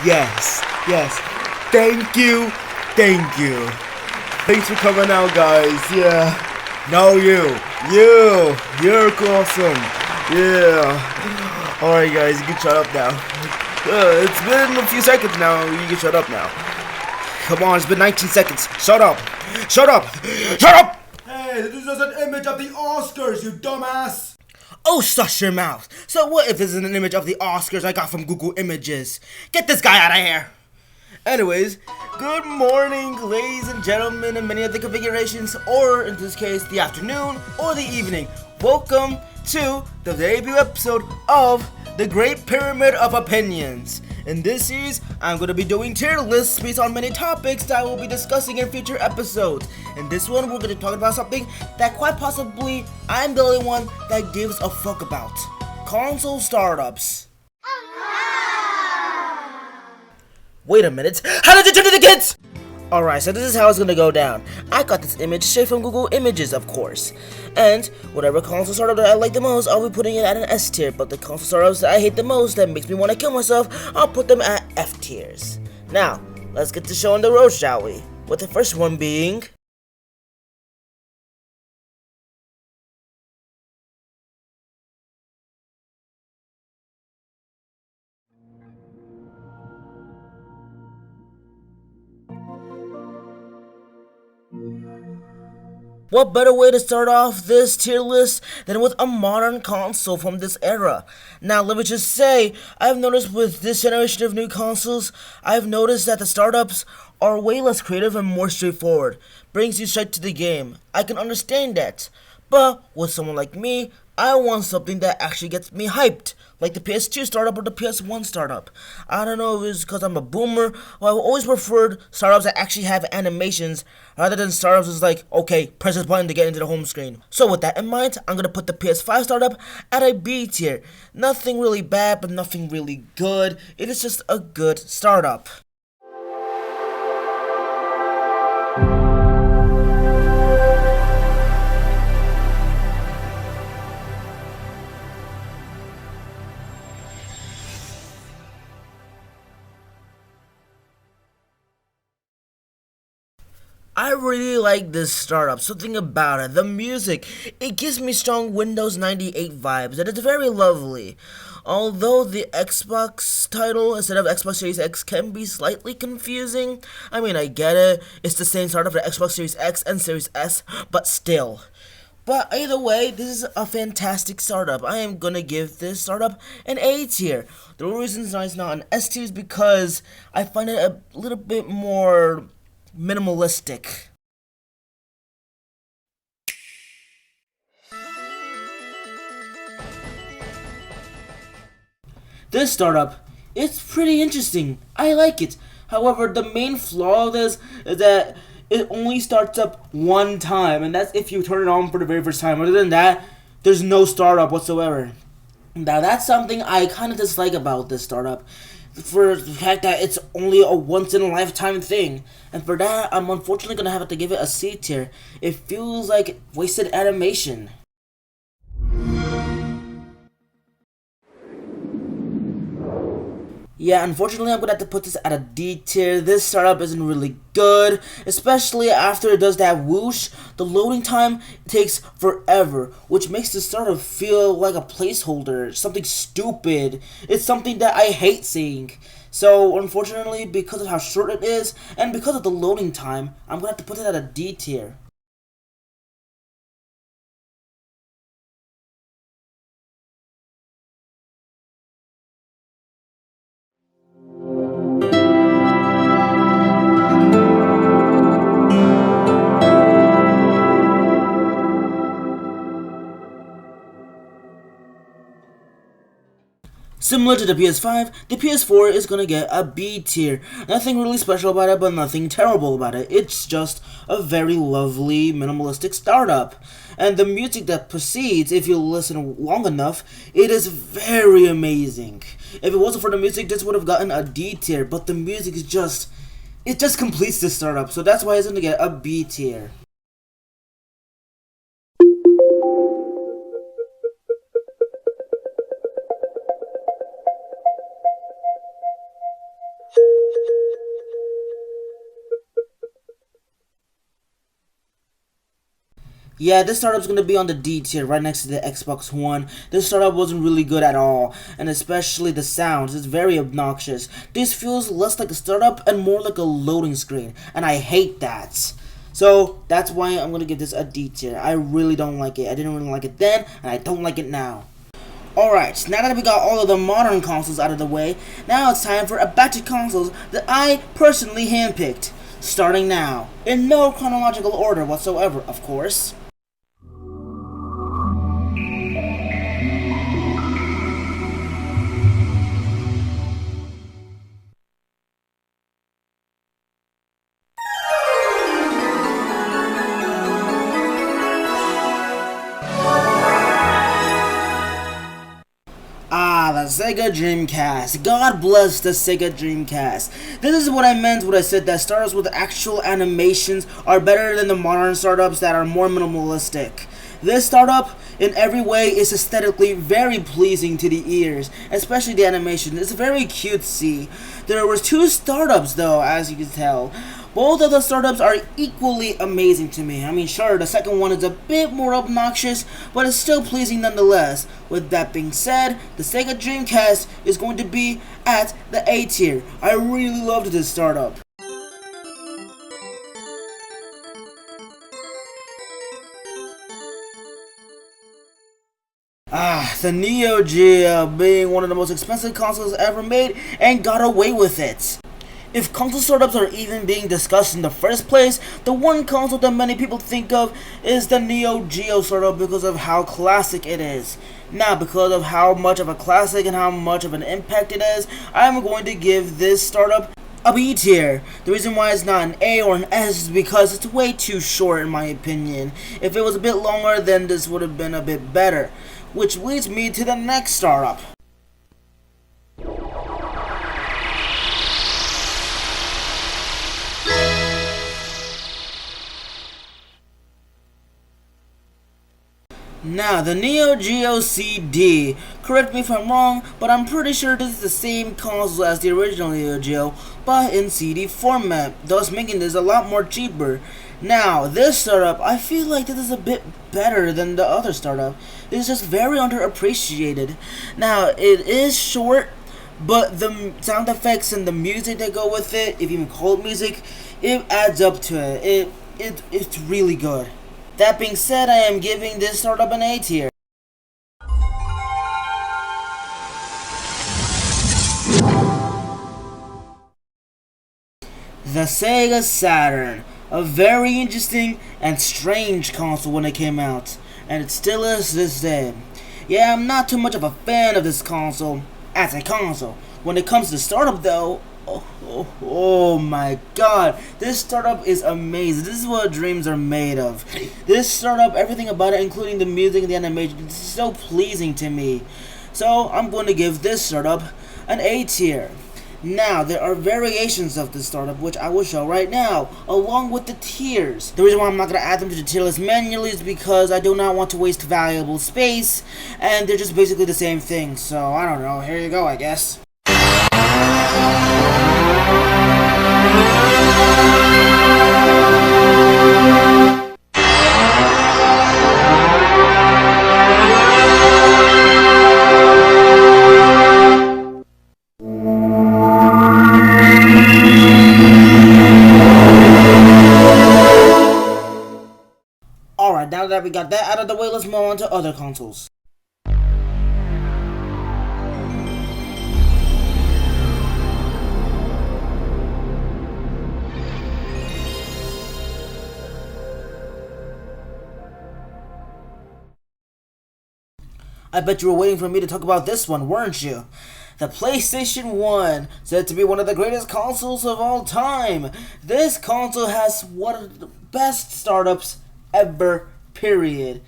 Yes, yes. Thank you, thank you. Thanks for coming out, guys. Yeah. No, you're awesome. Yeah. Alright, guys, you can shut up now. It's been a few seconds now. You can shut up now. Come on, it's been 19 seconds. Shut up. Shut up. Shut up. Hey, this is an image of the Oscars, you dumbass! Oh, shush your mouth. So what if this is an image of the Oscars I got from Google Images? Get this guy out of here. Anyways, good morning, ladies and gentlemen, in many other configurations, or in this case, the afternoon or the evening. Welcome to the debut episode of The Great Pyramid of Opinions. In this series, I'm going to be doing tier lists based on many topics that I will be discussing in future episodes. In this one, we're going to talk about something that quite possibly I'm the only one that gives a fuck about. Console startups. Wait a minute, how did you turn into kids? Alright, so this is how it's gonna go down. I got this image straight from Google Images, of course. And whatever console startup that I like the most, I'll be putting it at an S tier. But the console startups that I hate the most, that makes me want to kill myself, I'll put them at F tiers. Now, let's get the show on the road, shall we? With the first one being... What better way to start off this tier list than with a modern console from this era? Now, let me just say, I've noticed with this generation of new consoles, I've noticed that the startups are way less creative and more straightforward. Brings you straight to the game. I can understand that. But with someone like me, I want something that actually gets me hyped, like the PS2 startup or the PS1 startup. I don't know if it's because I'm a boomer, but I've always preferred startups that actually have animations rather than startups that's like, okay, press this button to get into the home screen. So with that in mind, I'm gonna put the PS5 startup at a B tier. Nothing really bad, but nothing really good. It is just a good startup. I really like this startup, something about it. The music, it gives me strong Windows 98 vibes, and it's very lovely. Although the Xbox title instead of Xbox Series X can be slightly confusing. I mean, I get it. It's the same startup for Xbox Series X and Series S, but still. But either way, this is a fantastic startup. I am gonna give this startup an A tier. The reason it's not an S tier is because I find it a little bit more minimalistic. This startup, it's pretty interesting. I like it. However, the main flaw of this is that it only starts up one time, and that's if you turn it on for the very first time. Other than that, there's no startup whatsoever. Now, that's something I kind of dislike about this startup, for the fact that it's only a once-in-a-lifetime thing. And for that, I'm unfortunately going to have to give it a C tier. It feels like wasted animation. Yeah, unfortunately, I'm going to have to put this at a D tier. This startup isn't really good, especially after it does that whoosh. The loading time takes forever, which makes the startup feel like a placeholder, something stupid. It's something that I hate seeing. So, unfortunately, because of how short it is, and because of the loading time, I'm going to have to put it at a D tier. Similar to the PS5, the PS4 is gonna get a B tier. Nothing really special about it, but nothing terrible about it. It's just a very lovely, minimalistic startup. And the music that precedes, if you listen long enough, it is very amazing. If it wasn't for the music, this would have gotten a D tier, but the music is just... it just completes this startup, so that's why it's gonna get a B tier. Yeah, this startup's gonna be on the D tier, right next to the Xbox One. This startup wasn't really good at all, and especially the sounds. It's very obnoxious. This feels less like a startup and more like a loading screen, and I hate that. So that's why I'm gonna give this a D tier. I really don't like it. I didn't really like it then, and I don't like it now. Alright, now that we got all of the modern consoles out of the way, now it's time for a batch of consoles that I personally handpicked. Starting now, in no chronological order whatsoever, of course. Ah, the Sega Dreamcast. God bless the Sega Dreamcast. This is what I meant when I said that startups with actual animations are better than the modern startups that are more minimalistic. This startup, in every way, is aesthetically very pleasing to the ears, especially the animation. It's very cutesy. There was two startups though, as you can tell. Both of the startups are equally amazing to me. I mean, sure, the second one is a bit more obnoxious, but it's still pleasing nonetheless. With that being said, the Sega Dreamcast is going to be at the A tier. I really loved this startup. Ah, the Neo Geo being one of the most expensive consoles ever made and got away with it. If console startups are even being discussed in the first place, the one console that many people think of is the Neo Geo startup because of how classic it is. Now, because of how much of a classic and how much of an impact it is, I'm going to give this startup a B tier. The reason why it's not an A or an S is because it's way too short in my opinion. If it was a bit longer, then this would have been a bit better. Which leads me to the next startup. Now, the Neo Geo CD. Correct me if I'm wrong, but I'm pretty sure this is the same console as the original Neo Geo, but in CD format, thus making this a lot more cheaper. Now, this startup, I feel like this is a bit better than the other startup. It's just very underappreciated. Now, it is short, but the sound effects and the music that go with it, if you even call it music, it adds up to it. It's really good. That being said, I am giving this startup an A tier. The Sega Saturn. A very interesting and strange console when it came out, and it still is to this day. Yeah, I'm not too much of a fan of this console as a console. When it comes to startup though, oh my god, this startup is amazing. This is what dreams are made of. This startup, everything about it, including the music and the animation, is so pleasing to me. So I'm going to give this startup an A tier. Now, there are variations of this startup, which I will show right now, along with the tiers. The reason why I'm not going to add them to the tier list manually is because I do not want to waste valuable space, and they're just basically the same thing. So, I don't know, here you go, I guess. Alright, now that we got that out of the way, let's move on to other consoles. I bet you were waiting for me to talk about this one, weren't you? The PlayStation 1, said to be one of the greatest consoles of all time. This console has one of the best startups ever, period.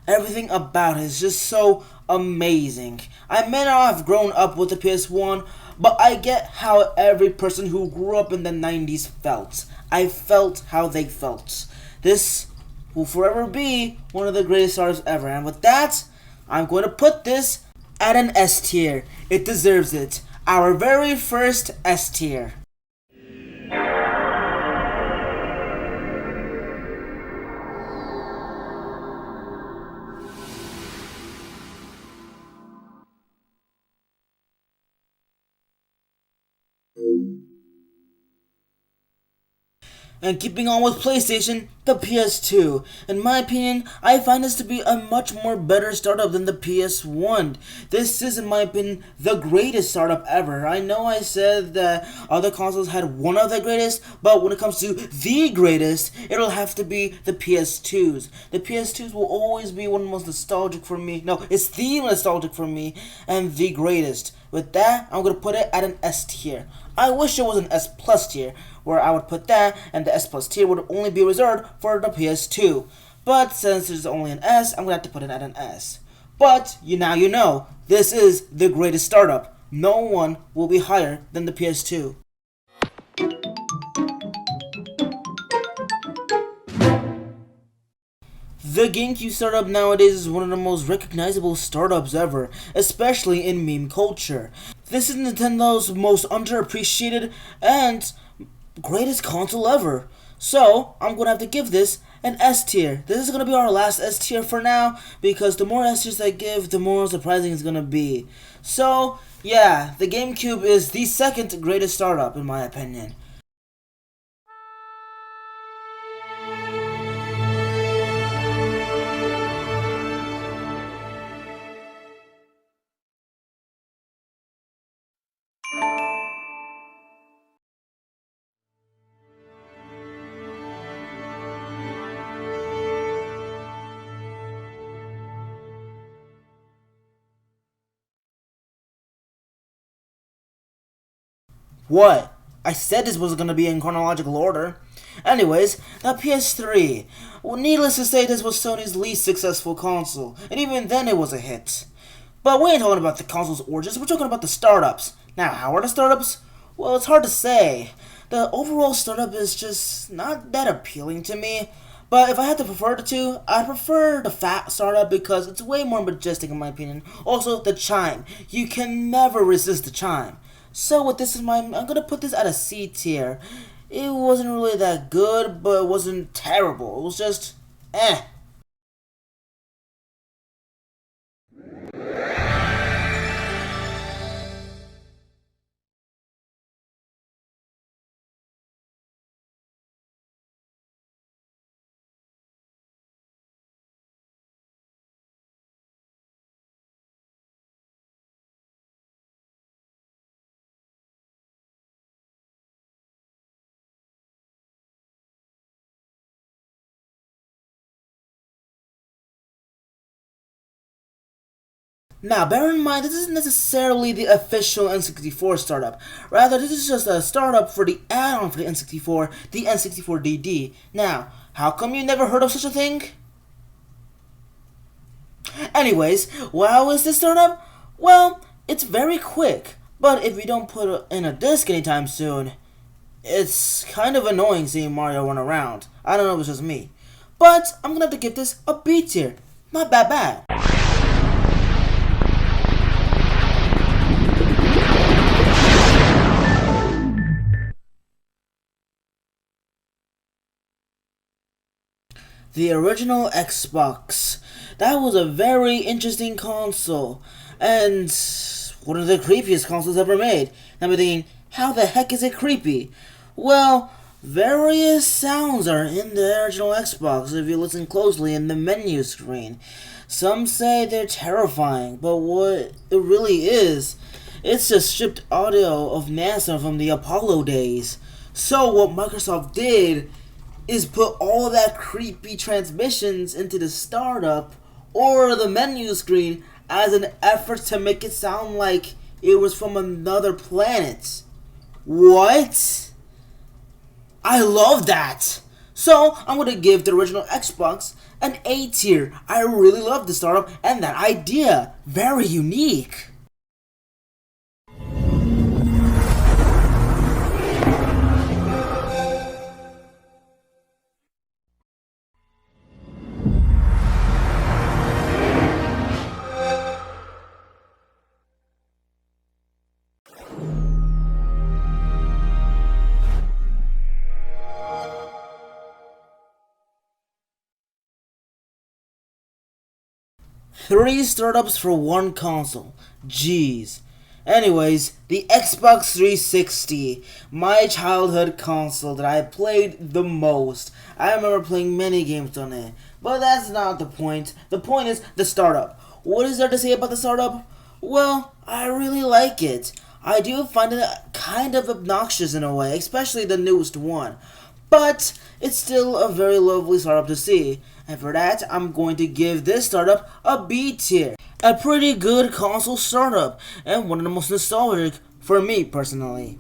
Everything about it is just so amazing. I may not have grown up with the PS1, but I get how every person who grew up in the 90s felt. I felt how they felt. This will forever be one of the greatest startups ever. And with that, I'm going to put this at an S tier. It deserves it. Our very first S tier. And keeping on with PlayStation, the PS2. In my opinion, I find this to be a much more better startup than the PS1. This is, in my opinion, the greatest startup ever. I know I said that other consoles had one of the greatest, but when it comes to the greatest, it'll have to be the PS2s. The PS2s will always be one of the most nostalgic for me. No, it's the nostalgic for me, and the greatest. With that, I'm going to put it at an S tier. I wish it was an S plus tier, where I would put that, and the S plus tier would only be reserved for the PS2. But since it's only an S, I'm going to have to put it at an S. But, now you know, this is the greatest startup. No one will be higher than the PS2. The GameCube startup nowadays is one of the most recognizable startups ever, especially in meme culture. This is Nintendo's most underappreciated and greatest console ever. So, I'm going to have to give this an S tier. This is going to be our last S tier for now, because the more S tiers I give, the more surprising it's going to be. So, yeah, the GameCube is the second greatest startup in my opinion. What? I said this was gonna be in chronological order. Anyways, the PS3. Well, needless to say, this was Sony's least successful console, and even then it was a hit. But we ain't talking about the console's origins, we're talking about the startups. Now, how are the startups? Well, it's hard to say. The overall startup is just not that appealing to me. But if I had to prefer the two, I'd prefer the fat startup because it's way more majestic in my opinion. Also, the chime. You can never resist the chime. So with this in mind, I'm gonna put this at a C tier. It wasn't really that good, but it wasn't terrible. It was just, eh. Now, bear in mind, this isn't necessarily the official N64 startup. Rather, this is just a startup for the add-on for the N64, the N64DD. Now, how come you never heard of such a thing? Anyways, how is this startup? Well, it's very quick, but if you don't put in a disc anytime soon, it's kind of annoying seeing Mario run around. I don't know if it's just me. But I'm gonna have to give this a B tier. Not that bad. The original Xbox. That was a very interesting console, and one of the creepiest consoles ever made. And I'm thinking, how the heck is it creepy? Well, various sounds are in the original Xbox if you listen closely in the menu screen. Some say they're terrifying, but what it really is, it's just stripped audio of NASA from the Apollo days. So what Microsoft did is put all of that creepy transmissions into the startup or the menu screen as an effort to make it sound like it was from another planet. What? I love that! So, I'm gonna give the original Xbox an A tier. I really love the startup and that idea. Very unique. Three startups for one console. Jeez. Anyways, the Xbox 360, my childhood console that I played the most. I remember playing many games on it, but that's not the point. The point is the startup. What is there to say about the startup? Well, I really like it. I do find it kind of obnoxious in a way, especially the newest one. But it's still a very lovely startup to see, and for that, I'm going to give this startup a B tier. A pretty good console startup, and one of the most nostalgic for me personally.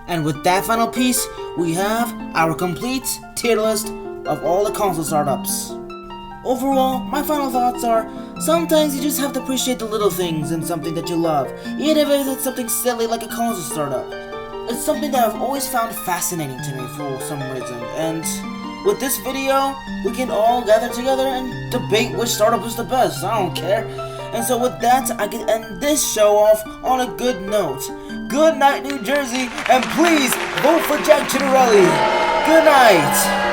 And with that final piece, we have our complete tier list of all the console startups. Overall, my final thoughts are, sometimes you just have to appreciate the little things in something that you love, even if it's something silly like a console startup. It's something that I've always found fascinating to me for some reason, and with this video, we can all gather together and debate which startup is the best. I don't care. And so with that, I can end this show off on a good note. Good night, New Jersey, and please vote for Jack Chitterelli. Good night.